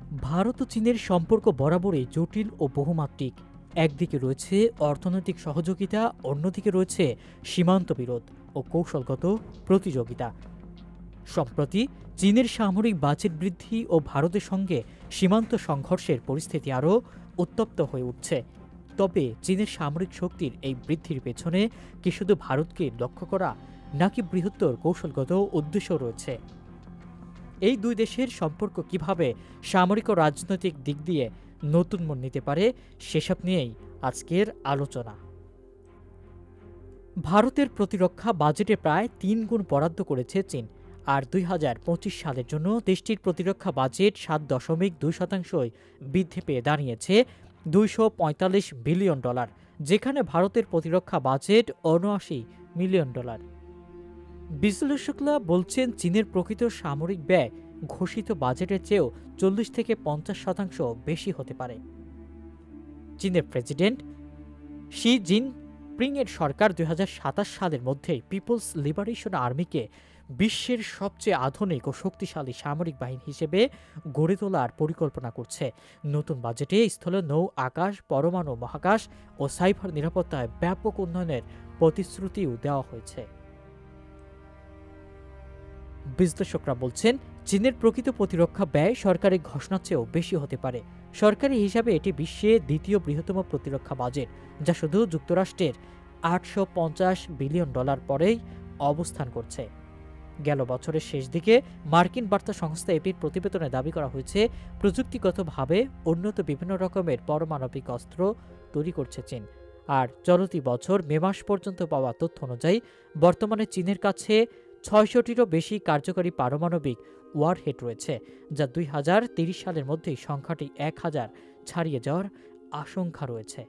ভারত ও চীনের সম্পর্ক বরাবরই জটিল ও বহুমাত্রিক। একদিকে রয়েছে অর্থনৈতিক সহযোগিতা, অন্যদিকে রয়েছে সীমান্ত বিরোধ ও কৌশলগত প্রতিযোগিতা। সম্প্রতি চীনের সামরিক বাজেট বৃদ্ধি ও ভারতের সঙ্গে সীমান্ত সংঘর্ষের পরিস্থিতি আরও উত্তপ্ত হয়ে উঠছে। তবে চীনের সামরিক শক্তির এই বৃদ্ধির পেছনে কি শুধু ভারতকে লক্ষ্য করা, নাকি বৃহত্তর কৌশলগত উদ্দেশ্য রয়েছে? এই দুই দেশের সম্পর্ক কিভাবে সামরিক ও রাজনৈতিক দিক দিয়ে নতুন মোড় নিতে পারে, সেসব নিয়েই আজকের আলোচনা। ভারতের প্রতিরক্ষা বাজেটে প্রায় ৩ গুণ বরাদ্দ করেছে চীন। আর ২০২৫ সালের জন্য দেশটির প্রতিরক্ষা বাজেট ৭.২% বৃদ্ধি পেয়ে দাঁড়িয়েছে $২৪৫ বিলিয়ন, যেখানে ভারতের প্রতিরক্ষা বাজেট $৭৯ মিলিয়ন। বিশ্লেষকরা বলছেন, চীনের প্রকৃত সামরিক ব্যয় ঘোষিত বাজেটের চেয়েও ৪০-৫০% বেশি হতে পারে। চীনের প্রেসিডেন্ট শি জিনপিং এর সরকার ২০২৭ সালের মধ্যেই পিপলস লিবারেশন আর্মিকে বিশ্বের সবচেয়ে আধুনিক ও শক্তিশালী সামরিক বাহিনী হিসেবে গড়ে তোলার পরিকল্পনা করছে। নতুন বাজেটে স্থল, নৌ, আকাশ, পরমাণু, মহাকাশ ও সাইবার নিরাপত্তায় ব্যাপক উন্নয়নের প্রতিশ্রুতিও দেওয়া হয়েছে। বিশ্লেষকরা বলছেন, চীনের প্রকৃত প্রতিরক্ষা ব্যয় সরকারি ঘোষণার চেয়েও বেশি হতে পারে। সরকারি হিসাবে এটি বিশ্বে দ্বিতীয় বৃহত্তম প্রতিরক্ষা বাজেট, যা শুধু যুক্তরাষ্ট্রের $৮৫০ বিলিয়ন পরেই অবস্থান করছে। গেল বছরের শেষ দিকে মার্কিন বার্তা সংস্থা এপির প্রতিবেদনে দাবি করা হয়েছে, প্রযুক্তিগতভাবে উন্নত বিভিন্ন রকমের পারমাণবিক অস্ত্র তৈরি করছে চীন। আর চলতি বছর মে মাস পর্যন্ত পাওয়া তথ্য অনুযায়ী বর্তমানে চীনের কাছে ৬০০টিরও বেশি কার্যকরী পারমাণবিক ওয়ারহেড রয়েছে, যা ২০৩০ সালের মধ্যেই সংখ্যাটি ১,০০০ ছাড়িয়ে যাওয়ার আশঙ্কা রয়েছে।